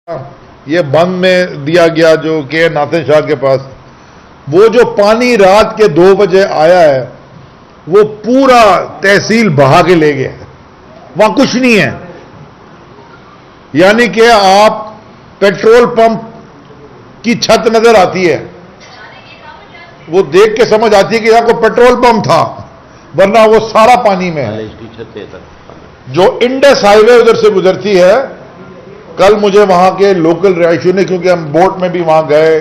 ये बंद में दिया गया जो के नाथिर शाह के पास, वो जो पानी रात के 2 बजे आया है वो पूरा तहसील बहा के ले गया है, वहां कुछ नहीं है। यानी कि आप पेट्रोल पंप की छत नजर आती है, वो देख के समझ आती है कि यहां को पेट्रोल पंप था, वरना वो सारा पानी में है। जो इंडस हाईवे उधर से गुजरती है, कल मुझे वहां के लोकल रहायशियों ने, क्योंकि हम बोट में भी वहां गए,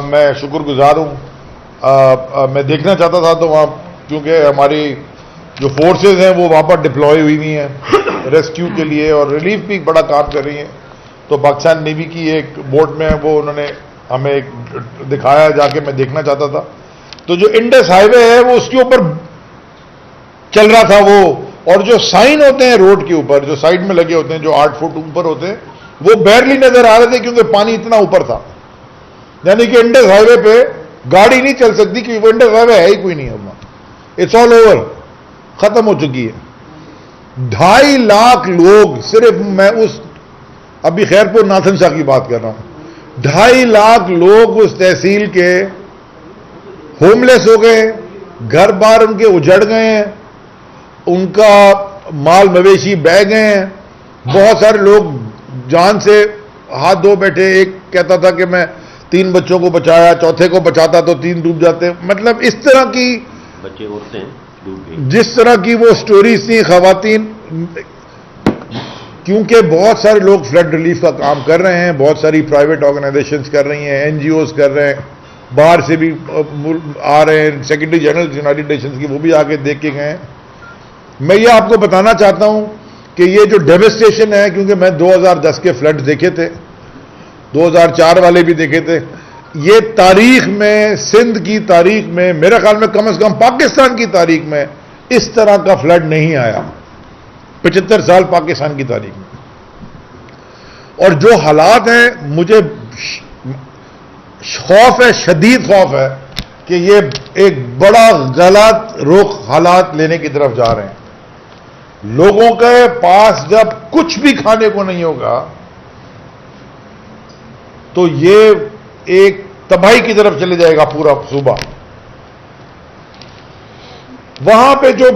मैं शुक्रगुजार हूं, मैं देखना चाहता था तो वहां, क्योंकि हमारी जो फोर्सेस हैं वो वहां पर डिप्लॉय हुई हुई हैं रेस्क्यू के लिए और रिलीफ भी बड़ा काम कर रही हैं। तो पाकिस्तान नेवी की एक बोट में वो उन्होंने हमें एक दिखाया, जाके मैं देखना चाहता था। तो जो इंडस हाईवे है वो उसके ऊपर चल रहा था वो, और जो साइन होते हैं रोड के ऊपर जो साइड में लगे होते हैं, जो 8 फुट ऊपर होते हैं, वो बैरली नजर आ रहे थे क्योंकि पानी इतना ऊपर था। यानी कि इंडस हाईवे पे गाड़ी नहीं चल सकती क्योंकि इंडस हाईवे है ही कोई नहीं है, इट्स ऑल ओवर, खत्म हो चुकी है। 2.5 लाख लोग, सिर्फ मैं उस अभी खैरपुर नाथन शाह की बात कर रहा हूं, 2.5 लाख लोग उस तहसील के होमलेस हो गए, घर बार उनके उजड़ गए हैं, उनका माल मवेशी बह गए हैं। बहुत सारे लोग जान से हाथ धो बैठे। एक कहता था कि मैं 3 बच्चों को बचाया, चौथे को बचाता तो 3 डूब जाते। मतलब इस तरह की बच्चे औरतें डूब गई, जिस तरह की वो स्टोरीज थी, खवातीन, क्योंकि बहुत सारे लोग फ्लड रिलीफ का काम कर रहे हैं, बहुत सारी प्राइवेट ऑर्गेनाइजेशंस कर रही हैं, एनजीओज कर रहे हैं, बाहर से भी आ रहे हैं, सेक्रेटरी जनरल यूनाइटेड नेशंस की वो भी आके देख के गए हैं। मैं ये आपको बताना चाहता हूं कि ये जो डेवस्टेशन है, क्योंकि मैं 2010 के फ्लड देखे थे, 2004 वाले भी देखे थे, ये तारीख में, सिंध की तारीख में, मेरे ख्याल में कम से कम पाकिस्तान की तारीख में इस तरह का फ्लड नहीं आया, 75 साल पाकिस्तान की तारीख में। और जो हालात हैं, मुझे खौफ है, शदीद खौफ है कि ये एक बड़ा गलत रुख हालात लेने की तरफ जा रहे हैं। लोगों के पास जब कुछ भी खाने को नहीं होगा तो ये एक तबाही की तरफ चले जाएगा पूरा सूबा। वहां पे जो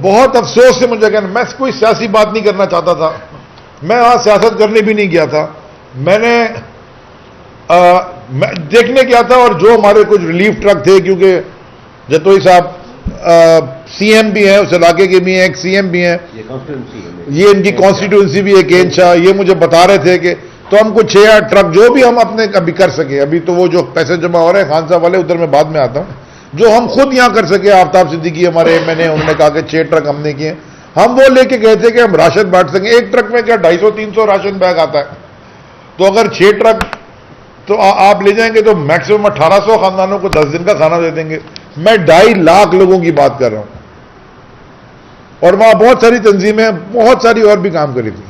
बहुत अफसोस से मुझे कहना, मैं कोई सियासी बात नहीं करना चाहता था, मैं वहां सियासत करने भी नहीं गया था, मैं देखने गया था। और जो हमारे कुछ रिलीफ ट्रक थे, क्योंकि जतोई साहब सीएम भी हैं, उस इलाके के भी हैं, एक सीएम भी हैं, ये इनकी कॉन्स्टिट्यूंसी भी है केन शाह, ये मुझे बता रहे थे कि तो हम कुछ 6 ट्रक जो भी हम अपने अभी कर सके, अभी तो वो जो पैसे जमा हो रहे हैं खान साहब वाले, उधर मैं बाद में आता हूं, जो हम खुद यहां कर सके, आफ्ताब सिद्दीकी हमारे एमएनए, उन्होंने कहा कि 6 ट्रक हमने किए, हम वो लेके गए थे कि हम राशन बांट सकें। एक ट्रक में क्या 250-300 राशन बैग आता है, तो अगर 6 ट्रक तो आप ले जाएंगे तो मैक्सिमम 1800 खानदानों को 10 दिन का खाना दे देंगे। मैं 2.5 लाख लोगों की बात कर रहा हूं, और वहां बहुत सारी तंजीमें, बहुत सारी और भी काम करी थी,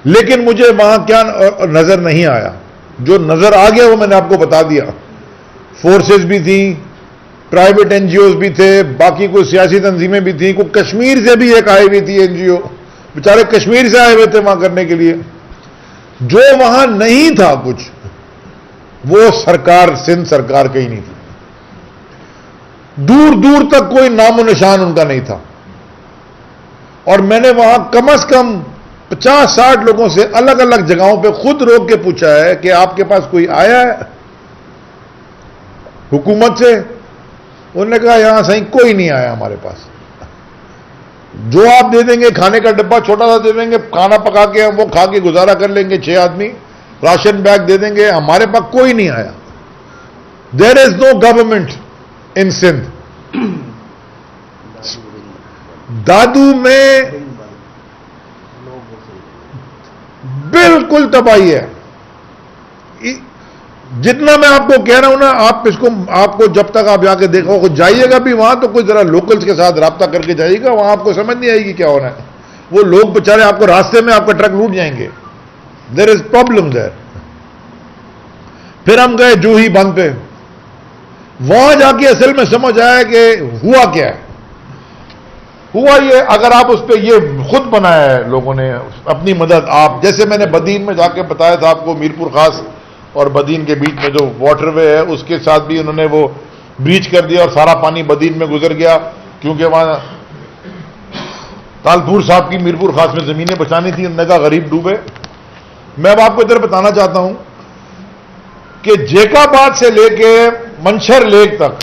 लेकिन मुझे वहां क्या नजर नहीं आया। जो नजर आ गया वो मैंने आपको बता दिया। फोर्सेस भी थी, प्राइवेट एनजीओज भी थे, बाकी कोई सियासी तंजीमें भी थी, कोई कश्मीर से भी एक आई हुई थी एनजीओ, बेचारे कश्मीर से आए हुए थे वहां करने के लिए। जो वहां नहीं था कुछ, वो सरकार, सिंध सरकार कहीं नहीं थी, दूर दूर तक कोई नामो निशान उनका नहीं था। और मैंने वहां कम से कम 50-60 लोगों से अलग अलग जगहों पे खुद रोक के पूछा है कि आपके पास कोई आया है हुकूमत से? उन्होंने कहा यहां सही कोई नहीं आया हमारे पास। जो आप दे देंगे, खाने का डब्बा छोटा सा दे देंगे, खाना पका के हम वो खा के गुजारा कर लेंगे, 6 आदमी, राशन बैग दे देंगे, हमारे पास कोई नहीं आया। There is no government in Sindh. Dadu में बिल्कुल तबाही है। जितना मैं आपको कह रहा हूं ना, आप इसको, आपको जब तक आप जाके देखो, खुद जाइएगा भी वहां तो कोई जरा लोकल्स के साथ राब्ता करके जाइएगा, वहां आपको समझ नहीं आएगी क्या होना है। वो लोग बेचारे आपको रास्ते में आपका ट्रक लूट जाएंगे। There is problem there. फिर हम गए जूही बंद पे, वहां जाके असल में समझ आया कि हुआ क्या है। हुआ ये, अगर आप उस पर ये खुद बनाया है लोगों ने अपनी मदद, आप जैसे मैंने बदीन में जाके बताया था आपको, मीरपुर खास और बदीन के बीच में जो वाटरवे है उसके साथ भी उन्होंने वो ब्रीच कर दिया और सारा पानी बदीन में गुजर गया, क्योंकि वहां तालपुर साहब की मीरपुर खास में जमीनें बचानी थी, उन्होंने कहा गरीब डूबे। मैं अब आपको इधर बताना चाहता हूं कि जेकाबाद से लेके मंशर लेक तक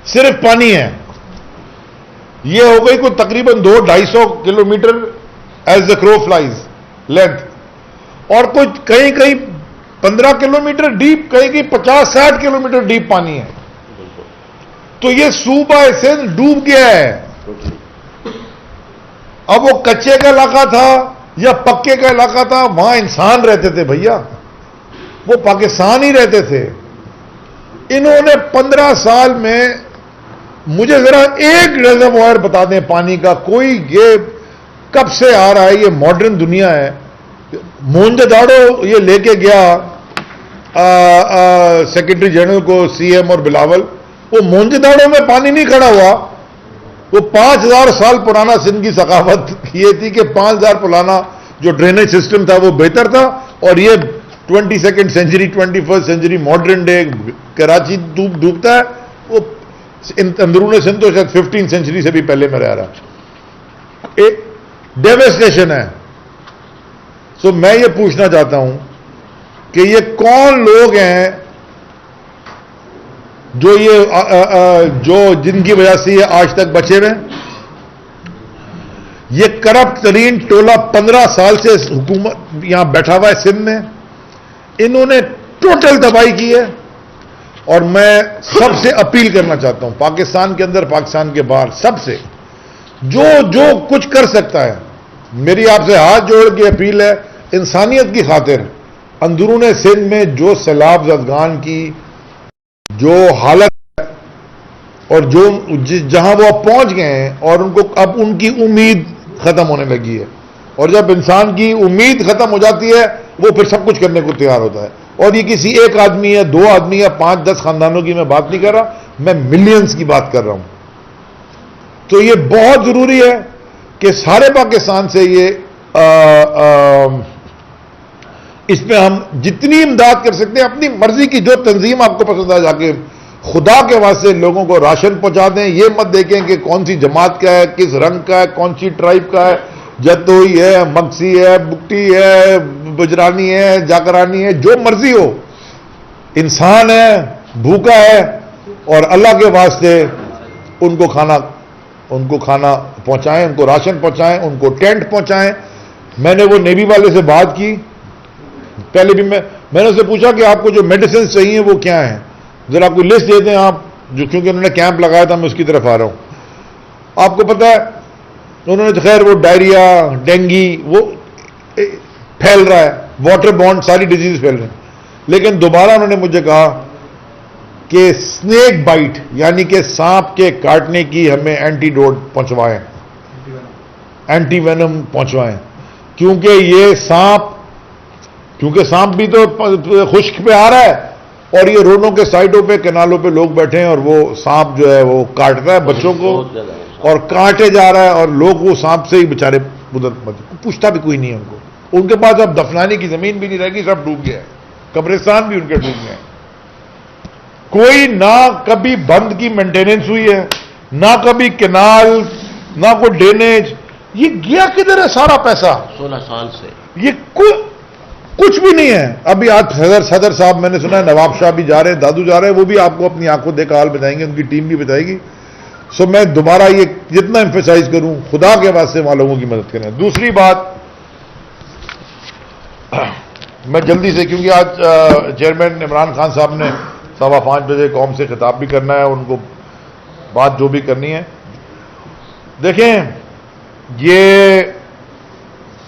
सिर्फ पानी है। ये हो गई कोई तकरीबन 200-250 kilometre as the crow flies length, और कुछ कहीं कहीं 15 किलोमीटर डीप, कहीं कहीं 50-60 किलोमीटर डीप पानी है। तो ये सूबा सिंध डूब गया है। अब वो कच्चे का इलाका था या पक्के का इलाका था, वहां इंसान रहते थे भैया, वो पाकिस्तान ही रहते थे। इन्होंने 15 साल में मुझे जरा एक रिजर्वॉयर बता दें पानी का, कोई ये कब से आ रहा है, ये मॉडर्न दुनिया है। मोहनजोदाड़ो ये लेके गया सेक्रेटरी जनरल को, सीएम और बिलावल, वो मोहनजोदाड़ो में पानी नहीं खड़ा हुआ, वो 5000 साल पुराना सिंध की सकाफत ये थी कि 5000 पुराना जो ड्रेनेज सिस्टम था वो बेहतर था, और ये 22nd century 21st century modern day Karachi डूबता है, वो अंदरूनी सिंध तो शायद 15th सेंचुरी से भी पहले में रह रहा। एक डेवेस्टेशन है। सो मैं ये पूछना चाहता हूं कि ये कौन लोग हैं जो ये जो जिनकी वजह से ये आज तक बचे हुए। ये करप्ट तरीन टोला 15 साल से हुकूमत यहां बैठा हुआ है सिंध में, इन्होंने टोटल तबाही की है। और मैं सबसे अपील करना चाहता हूं, पाकिस्तान के अंदर पाकिस्तान के बाहर, सबसे जो जो कुछ कर सकता है, मेरी आपसे हाथ जोड़ के अपील है, इंसानियत की खातिर अंदरूनी सिंध में जो सैलाब ज़दगान की जो हालत है और जो जहां वो अब पहुंच गए हैं, और उनको अब उनकी उम्मीद खत्म होने लगी है, और जब इंसान की उम्मीद खत्म हो जाती है वो फिर सब कुछ करने को तैयार होता है। और ये किसी एक आदमी है, 2 आदमी या 5-10 खानदानों की मैं बात नहीं कर रहा, मैं मिलियंस की बात कर रहा हूं। तो ये बहुत जरूरी है कि सारे पाकिस्तान से ये इसमें हम जितनी इमदाद कर सकते हैं, अपनी मर्जी की जो तंजीम आपको पसंद आ, जाके खुदा के वास्ते लोगों को राशन पहुंचा दें। ये मत देखें कि कौन सी जमात का है, किस रंग का है, कौन सी ट्राइब का है, जतोई है, मक्सी है, बुकटी है, गुजरानी है, जाकरानी है, जो मर्जी हो, इंसान है, भूखा है, और अल्लाह के वास्ते उनको खाना पहुंचाएं, उनको राशन पहुंचाएं, उनको टेंट पहुंचाएं। मैंने वो नेवी वाले से बात की, पहले भी मैंने उससे पूछा कि आपको जो मेडिसिन चाहिए वो क्या है, जरा कोई लिस्ट दे दें आप, जो क्योंकि उन्होंने कैंप लगाया था, मैं उसकी तरफ आ रहा हूं। आपको पता है उन्होंने तो खैर वो डायरिया, डेंगी वो फैल रहा है, वाटर बॉर्न सारी डिजीज फैल रही हैं, लेकिन दोबारा उन्होंने मुझे कहा कि स्नेक बाइट यानी कि सांप के काटने की हमें एंटीडोट पहुंचवाएं, एंटीवेनम पहुंचवाएं, क्योंकि सांप भी तो खुश्क पे आ रहा है, और ये रोडों के साइडों पे, किनारों पे लोग बैठे हैं, और वो सांप जो है वो काट रहा है बच्चों को, और काटे जा रहा है, और लोग वो सांप से ही बेचारे उधर पूछता भी कोई नहीं है उनको। उनके पास अब दफनाने की जमीन भी नहीं रहेगी, सब डूब गया है, कब्रिस्तान भी उनके डूब गए हैं। कोई ना कभी बंद की मेंटेनेंस हुई है, ना कभी केनाल, ना कोई ड्रेनेज। ये गया किधर है सारा पैसा? 16 साल से ये कुछ भी नहीं है। अभी आज सदर साहब, मैंने सुना है नवाब शाह भी जा रहे हैं, दादू जा रहे हैं, वो भी आपको अपनी आंखों देखा हाल बताएंगे, उनकी टीम भी बताएगी। सो मैं दोबारा ये जितना एम्फेसाइज करूं, खुदा के वास्ते वहां लोगों की मदद करें। दूसरी बात, मैं जल्दी से, क्योंकि आज चेयरमैन इमरान खान साहब ने 5:15 बजे कौम से खिताब भी करना है, उनको बात जो भी करनी है। देखें, ये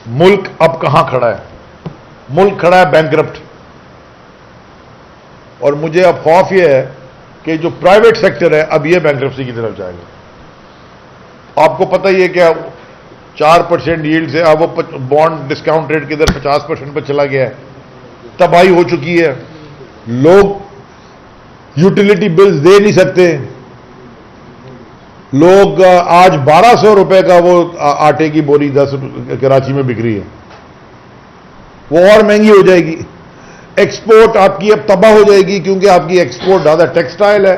मुल्क अब कहां खड़ा है? मुल्क खड़ा है बैंकरप्ट, और मुझे अब खौफ यह है कि जो प्राइवेट सेक्टर है अब ये बैंकरप्सी की तरफ जाएगा। आपको पता ही है क्या, 4% यील्ड से अब वो बॉन्ड डिस्काउंट रेट किधर 50% पर चला गया है, तबाही हो चुकी है, लोग यूटिलिटी बिल्स दे नहीं सकते, लोग आज 1200 रुपए का वो आटे की बोरी 10 कराची में बिक रही है, वो और महंगी हो जाएगी। एक्सपोर्ट आपकी अब तबाह हो जाएगी, क्योंकि आपकी एक्सपोर्ट ज्यादा टेक्सटाइल है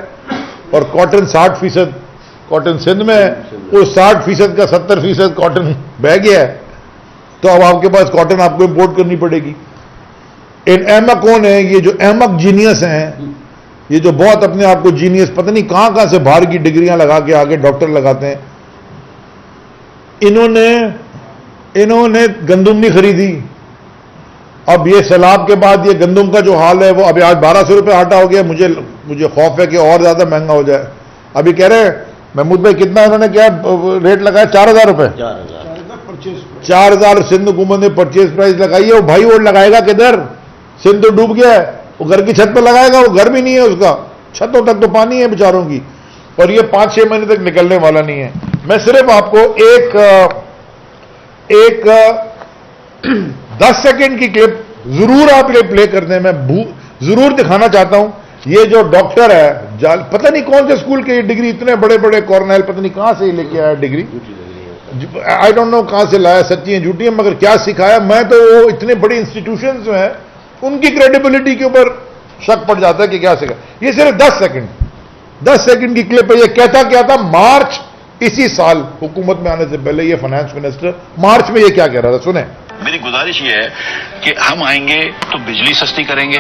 और कॉटन 60% कॉटन सिंध में है, वो 60% का 70% कॉटन बह गया है, तो अब आपके पास कॉटन आपको इंपोर्ट करनी पड़ेगी। इन अहमक कौन है? ये जो अहमक जीनियस हैं, ये जो बहुत अपने आप को जीनियस, पता नहीं कहां कहां से बाहर की डिग्रियां लगा के आगे डॉक्टर लगाते हैं, इन्होंने गंदुम नहीं खरीदी। अब ये सैलाब के बाद ये गंदुम का जो हाल है वो अभी आज 1200 रुपये आटा हो गया, मुझे खौफ है कि और ज्यादा महंगा हो जाए। अभी कह रहे हैं महमूद भाई कितना उन्होंने क्या रेट लगाया? 4000 रुपए, 4000 सिंध हुकूमत ने परचेज प्राइस लगाई है। वो भाई वो लगाएगा किधर? सिंध तो डूब गया है, वो घर की छत पर लगाएगा, वो घर भी नहीं है उसका, छतों तक तो पानी है बेचारों की, और ये 5-6 महीने तक निकलने वाला नहीं है। मैं सिर्फ आपको एक 10 सेकेंड की क्लिप जरूर आप ये प्ले कर दें, मैं जरूर दिखाना चाहता हूं। ये जो डॉक्टर है, पता नहीं कौन से स्कूल के डिग्री, इतने बड़े बड़े कॉर्नेल, पता नहीं कहां से लेके आया डिग्री, आई डोंट नो कहां से लाया, सच्ची है झूठी है, मगर क्या सिखाया। मैं तो वो इतने बड़े इंस्टीट्यूशन जो है उनकी क्रेडिबिलिटी के ऊपर शक पड़ जाता है कि क्या सिखा। ये सिर्फ 10 सेकंड की क्लिप है। ये कहता क्या था मार्च इसी साल हुकूमत में आने से पहले, ये फाइनेंस मिनिस्टर मार्च में ये क्या कह रहा था, सुने। मेरी गुजारिश ये है कि हम आएंगे तो बिजली सस्ती करेंगे,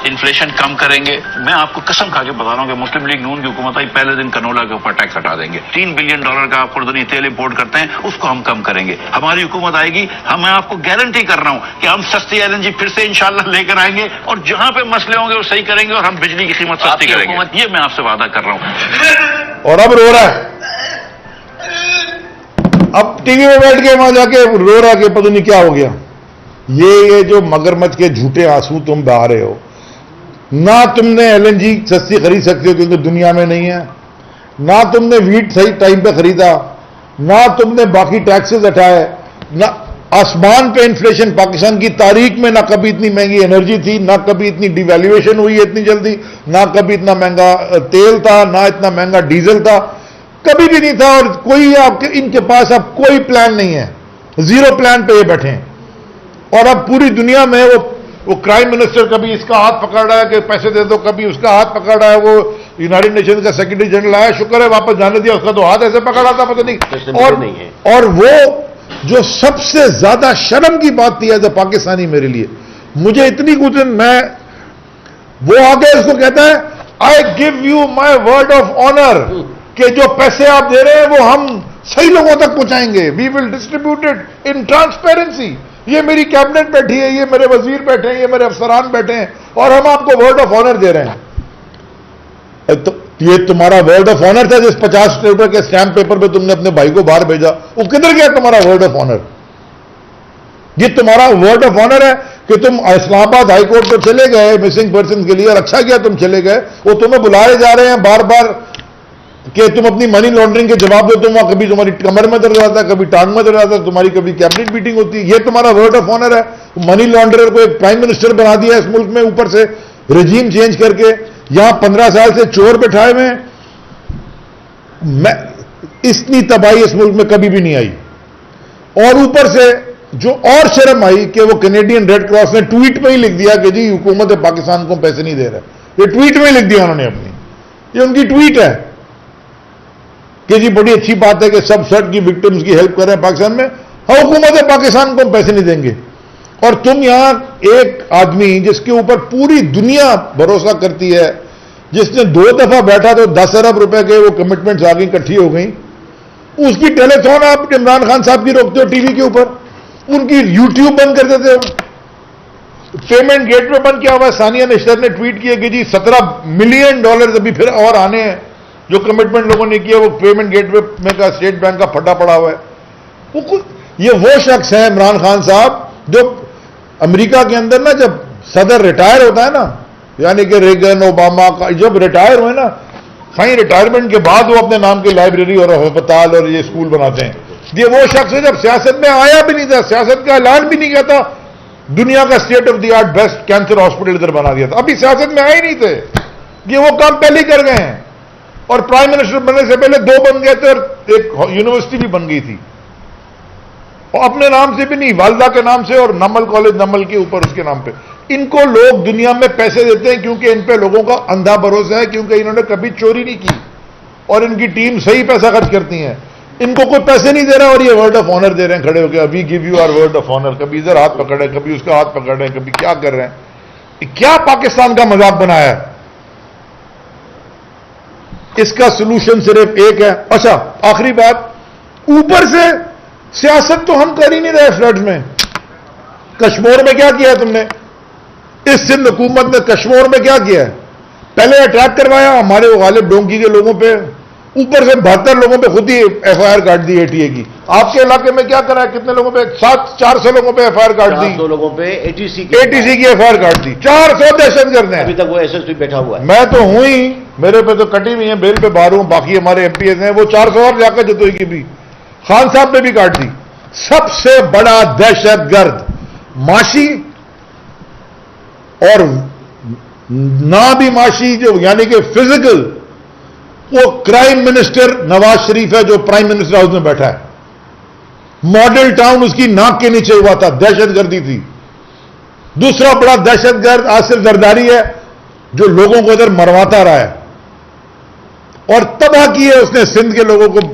इन्फ्लेशन कम करेंगे। मैं आपको कसम खा के बता रहा हूं कि मुस्लिम लीग नून की हुकूमत आई पहले दिन कनोला के ऊपर टैक्स हटा देंगे। $3 बिलियन का आप खुर्दनी तेल इंपोर्ट करते हैं, उसको हम कम करेंगे। हमारी हुकूमत आएगी, मैं आपको गारंटी कर रहा हूं कि हम सस्ती LNG फिर से इंशाल्लाह लेकर आएंगे, और जहां पे मसले होंगे वो सही करेंगे, और हम बिजली की कीमत सस्ती करेंगे। ये मैं आपसे वादा कर रहा हूं। और अब रो रहा है, अब टीवी में बैठ के वहां जाके रो रहा कि पता नहीं क्या हो गया। ये जो मगरमच्छ के झूठे आंसू तुम बहा रहे हो। ना तुमने LNG सस्ती खरीद सकते हो क्योंकि दुनिया में नहीं है, ना तुमने वीट सही टाइम पे खरीदा, ना तुमने बाकी टैक्सेस हटाए, ना आसमान पे इन्फ्लेशन पाकिस्तान की तारीख में, ना कभी इतनी महंगी एनर्जी थी, ना कभी इतनी डिवैल्यूएशन हुई है इतनी जल्दी, ना कभी इतना महंगा तेल था, ना इतना महंगा डीजल था, कभी भी नहीं था। और कोई आपके इनके पास अब कोई प्लान नहीं है, जीरो प्लान पे ये बैठे हैं। और अब पूरी दुनिया में वो क्राइम मिनिस्टर कभी इसका हाथ पकड़ रहा है कि पैसे दे दो, कभी उसका हाथ पकड़ रहा है। वो यूनाइटेड नेशन का सेक्रेटरी जनरल आया, शुक्र है वापस जाने दिया, उसका तो हाथ ऐसे पकड़ा था पता नहीं। और वो जो सबसे ज्यादा शर्म की बात थी एज ए पाकिस्तानी मेरे लिए, मुझे इतनी गुजन, मैं वो आगे उसको कहता है I give you my word of honour कि जो पैसे आप दे रहे हैं वो हम सही लोगों तक पहुंचाएंगे, we will distribute it in transparency. ये मेरी कैबिनेट बैठी है, ये मेरे वजीर बैठे हैं, ये मेरे अफसरान बैठे हैं, और हम आपको वर्ड ऑफ ऑनर दे रहे हैं। तो ये तुम्हारा वर्ड ऑफ ऑनर था जिस 50 रुपए के स्टैंप पेपर पे तुमने अपने भाई को बाहर भेजा, वो किधर गया तुम्हारा वर्ड ऑफ ऑनर? ये तुम्हारा वर्ड ऑफ ऑनर है कि तुम इस्लामाबाद हाईकोर्ट पर चले गए मिसिंग पर्सन के लिए, और अच्छा किया तुम चले गए। वो तुम्हें बुलाए जा रहे हैं बार बार कि तुम अपनी मनी लॉन्ड्रिंग के जवाब दो। तुम कभी तुम्हारी कमर में दर्द आता है, कभी टांग में दर्द आता है, तुम्हारी कभी कैबिनेट मीटिंग होती है। ये तुम्हारा वर्ड ऑफ ऑनर है? मनी लॉन्ड्रर को एक प्राइम मिनिस्टर बना दिया इस मुल्क में, ऊपर से रजीम चेंज करके, यहां 15 साल से चोर बैठाए हुए हैं। मैं इतनी तबाही इस मुल्क में कभी भी नहीं आई। और ऊपर से जो और शर्म आई कि वो कैनेडियन रेड क्रॉस ने ट्वीट में ही लिख दिया कि जी हुकूमत पाकिस्तान को पैसे नहीं दे रहा। ये ट्वीट में ही लिख दिया उन्होंने अपनी, ये उनकी ट्वीट है कि जी बड़ी अच्छी बात है कि सब फ्लड की विक्टिम्स की हेल्प कर रहे हैं पाकिस्तान में, हुकूमत पाकिस्तान को पैसे नहीं देंगे। और तुम यहां एक आदमी जिसके ऊपर पूरी दुनिया भरोसा करती है, जिसने 2 दफा बैठा तो 10 अरब रुपए के वो कमिटमेंट्स आ गई, इकट्ठी हो गई, उसकी टेलीथॉन आप इमरान खान साहब की रोकते हो टीवी के ऊपर, उनकी यूट्यूब बंद कर देते हो, पेमेंट गेटवे बंद किया हुआ। सानिया निश्तर ने ट्वीट किया कि जी $17 मिलियन अभी फिर और आने हैं, जो कमिटमेंट लोगों ने किया वो पेमेंट गेटवे में का स्टेट बैंक का फटा पड़ा हुआ है। ये वो शख्स है इमरान खान साहब जो अमेरिका के अंदर ना जब सदर रिटायर होता है ना, यानी कि रेगन ओबामा का जब रिटायर हुए ना, कहीं रिटायरमेंट के बाद वो अपने नाम की लाइब्रेरी और अस्पताल और ये स्कूल बनाते हैं। ये वो शख्स है जब सियासत में आया भी नहीं था, सियासत का ऐलान भी नहीं किया था, दुनिया का state of the art best cancer hospital इधर बना दिया था, अभी सियासत में आए नहीं थे, ये वो काम पहले कर गए हैं। और प्राइम मिनिस्टर बनने से पहले 2 बन गए थे और एक यूनिवर्सिटी भी बन गई थी, और अपने नाम से भी नहीं, वालदा के नाम से, और नमल कॉलेज नमल के ऊपर उसके नाम पे। इनको लोग दुनिया में पैसे देते हैं क्योंकि इन पे लोगों का अंधा भरोसा है, क्योंकि इन्होंने कभी चोरी नहीं की और इनकी टीम सही पैसा खर्च करती है। इनको कोई पैसे नहीं दे रहा और ये वर्ड ऑफ ऑनर दे रहे हैं खड़े होकर, we give you our word of honour. कभी इधर हाथ पकड़ रहे हैं, कभी उसका हाथ पकड़ रहे हैं, कभी क्या कर रहे हैं। क्या पाकिस्तान का मजाक बनाया है? इसका सलूशन सिर्फ एक है। अच्छा, आखिरी बात, ऊपर से सियासत तो हम कर ही नहीं रहे फ्लड्स में। कश्मीर में क्या किया है तुमने? इस सिंध हुकूमत ने कश्मीर में क्या किया है? पहले अटैक करवाया हमारे वो गालिब डोंकी के लोगों पे, ऊपर से 72 लोगों पे खुद ही एफआईआर काट दी एटीए की। आपके इलाके में क्या करा है? कितने लोगों पे? 400 लोगों पे एफआईआर काट दी। 400 लोगों पे एटीसी की एफआईआर काट दी। 400 दहशतगर्द हैं। अभी तक वो एसएसपी बैठा हुआ है। मैं तो हूं ही, मेरे पे तो कटी हुई है, बेल पे बाहर हूं, बाकी हमारे एमपीएस हैं, वो 400 और जाकर जतोई की भी खान साहब पे भी काट दी। सबसे बड़ा दहशतगर्द माशी और ना भी माशी, जो यानी कि फिजिकल, वो क्राइम मिनिस्टर नवाज शरीफ है जो प्राइम मिनिस्टर हाउस में बैठा है। मॉडल टाउन उसकी नाक के नीचे हुआ था, दहशतगर्दी थी। दूसरा बड़ा दहशतगर्द आसिफ जरदारी है जो लोगों को इधर मरवाता रहा है और तबाह की है उसने सिंध के लोगों को।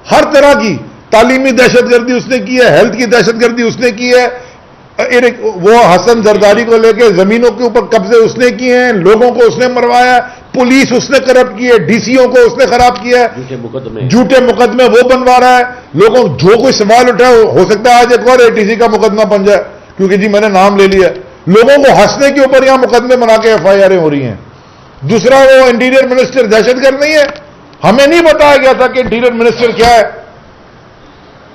हर तरह की तालीमी दहशतगर्दी उसने की है, हेल्थ की दहशतगर्दी उसने की है, वो हसन जरदारी को लेकर जमीनों के ऊपर कब्जे उसने किए हैं, लोगों को उसने मरवाया, पुलिस उसने करप्ट की है, डीसीओ को उसने खराब किया है, झूठे मुकदमे वो बनवा रहा है। लोगों जो कोई सवाल उठाए, हो सकता है आज एक और एटीसी का मुकदमा बन जाए क्योंकि जी मैंने नाम ले लिया। लोगों को हंसने के ऊपर यहां मुकदमे बना के एफआईआर हो रही हैं। दूसरा, वो इंटीरियर मिनिस्टर दहशतगर्द नहीं है। हमें नहीं बताया गया था कि इंटीरियर मिनिस्टर क्या है।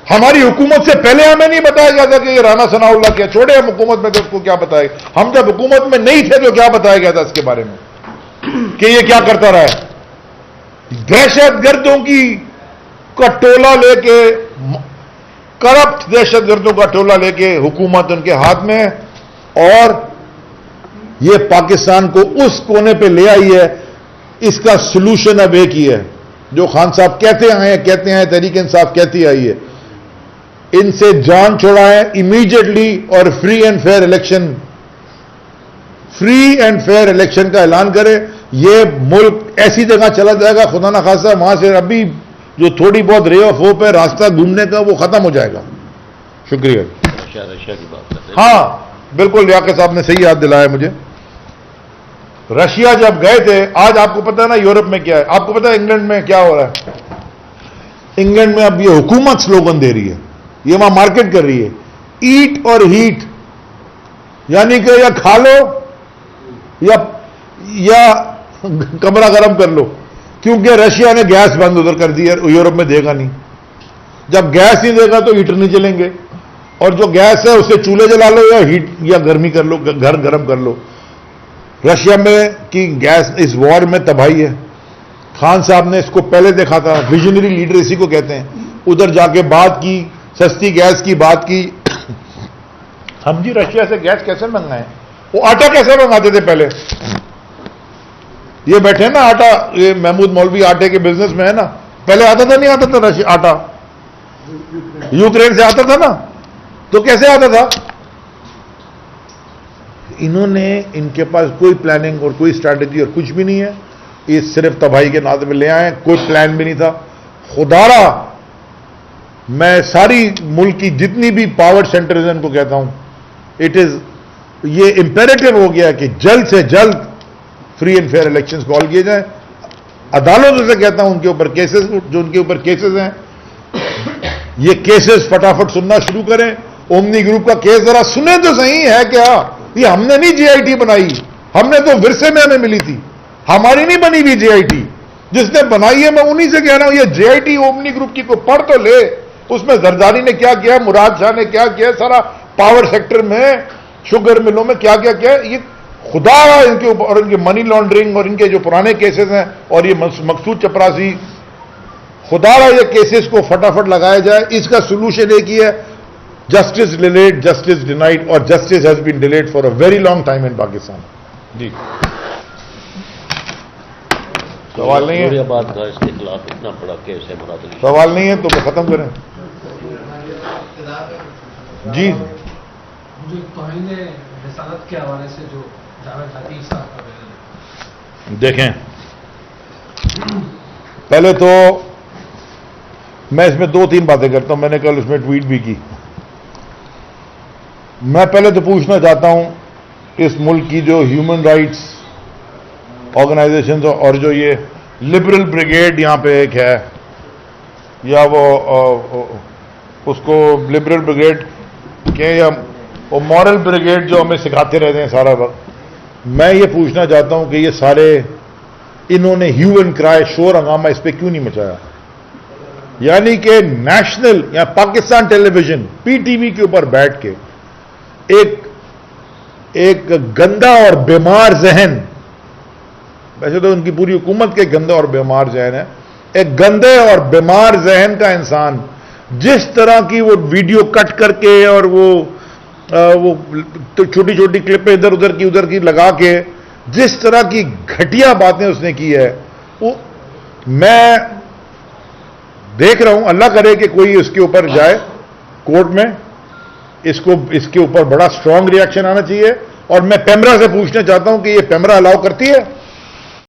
हमारी हुकूमत से पहले हमें नहीं बताया गया था कि ये राना सनाउल्लाह क्या। छोड़े हम हुकूमत में तो उसको क्या बताएगा। हम जब हुकूमत में नहीं थे तो क्या बताया गया था इसके बारे में कि ये क्या करता रहा है। दहशतगर्दों की का टोला लेके, करप्ट दहशतगर्दों का टोला लेके हुकूमत उनके हाथ में है और ये पाकिस्तान को उस कोने पे ले आई है। इसका सलूशन अब एक ही है जो खान साहब कहते हैं, तहरीक इंसाफ कहती आई है, इनसे जान छुड़ाएं इमीडिएटली और फ्री एंड फेयर इलेक्शन का ऐलान करें। यह मुल्क ऐसी जगह चला जाएगा, खुदा ना खासा वहां से अभी जो थोड़ी बहुत रे ऑफ होप है रास्ता घूमने का, वो खत्म हो जाएगा। शुक्रिया। रशिया की बात करते हैं। हाँ बिल्कुल, लियाकत साहब ने सही याद दिलाया मुझे। रशिया जब गए थे, आज आपको पता है ना यूरोप में क्या है, आपको पता है इंग्लैंड में क्या हो रहा है। इंग्लैंड में अब ये हुकूमत स्लोगन दे रही है, ये वहां मार्केट कर रही है, ईट और हीट, यानी कि या खा लो या कमरा गर्म कर लो, क्योंकि रशिया ने गैस बंद उधर कर दी है, यूरोप में देगा नहीं। जब गैस नहीं देगा तो हीटर नहीं चलेंगे, और जो गैस है उससे चूल्हे जला लो या हीट या गर्मी कर लो, घर गर्म कर लो। रशिया में की गैस इस वॉर में तबाही है। खान साहब ने इसको पहले देखा था, विजनरी लीडर इसी को कहते हैं। उधर जाके बात की, सस्ती गैस की बात की। हम जी रशिया से गैस कैसे मंगाएं? वो आटा कैसे मंगाते थे पहले? ये बैठे ना आटा, ये महमूद मौलवी आटे के बिजनेस में है ना, पहले आता था नहीं आता था रशिया आटा? यूक्रेन से आता था ना, तो कैसे आता था? इन्होंने, इनके पास कोई प्लानिंग और कोई स्ट्रैटेजी और कुछ भी नहीं है। ये सिर्फ तबाही के नाते में ले आए, कोई प्लान भी नहीं था। खुदारा मैं सारी मुल्क की जितनी भी पावर सेंटर्स हैं उनको कहता हूं, इट इज, ये इंपेरेटिव हो गया कि जल्द से जल्द free and fair elections call किए जाएं। अदालतों से कहता हूं, उनके ऊपर केसेस, जो उनके ऊपर केसेस हैं, ये केसेस फटाफट सुनना शुरू करें। ओमनी ग्रुप का केस जरा सुने तो सही है क्या? ये हमने नहीं जीआईटी बनाई, हमने तो विरसे में हमें मिली थी, हमारी नहीं बनी हुई जीआईटी। जिसने बनाई है मैं उन्हीं से कह रहा हूं, ये जीआईटी ओमनी ग्रुप की को पढ़ तो ले, उसमें जरदारी ने क्या किया, मुराद शाह ने क्या किया, सारा पावर सेक्टर में, शुगर मिलों में क्या क्या किया। ये खुदा इनके ऊपर, और इनके मनी लॉन्ड्रिंग और इनके जो पुराने केसेस हैं, और ये मकसूद चपरासी, खुदा ये केसेस को फटाफट लगाया जाए। इसका सोल्यूशन एक ही है, जस्टिस डिलेड, जस्टिस डिनाइड, और justice has been delayed for a very long time in Pakistan. जी सवाल नहीं है, नूरियाबाद का इसके खिलाफ इतना बड़ा केस है मुराद अली। सवाल नहीं है तो वो खत्म करें जी। जो तौहीन रिसालत के हवाले से जो जावेद हकीम साहब का बयान है, देखें, पहले तो मैं इसमें 2-3 बातें करता हूं, मैंने कल उसमें ट्वीट भी की। मैं पहले तो पूछना चाहता हूं इस मुल्क की जो ह्यूमन राइट्स ऑर्गेनाइजेशंस और जो ये लिबरल ब्रिगेड यहां पे एक है, या वो उसको लिबरल ब्रिगेड के या वो मॉरल ब्रिगेड जो हमें सिखाते रहते हैं सारा वक्त, मैं ये पूछना चाहता हूं कि ये सारे इन्होंने ह्यू एंड क्राई शोर हंगामा इस पे क्यों नहीं मचाया? यानी कि नेशनल या पाकिस्तान टेलीविजन पीटीवी के ऊपर बैठ के एक गंदा और बीमार जहन, वैसे तो उनकी पूरी हुकूमत के गंदा और बीमार जहन है, एक गंदे और बीमार जहन का इंसान जिस तरह की वो वीडियो कट करके और वो तो छोटी छोटी क्लिपें इधर उधर की लगा के जिस तरह की घटिया बातें उसने की है, वो मैं देख रहा हूं। अल्लाह करे कि कोई इसके ऊपर जाए कोर्ट में, इसके ऊपर बड़ा स्ट्रांग रिएक्शन आना चाहिए। और मैं पेमरा से पूछना चाहता हूं कि ये पेमरा अलाउ करती है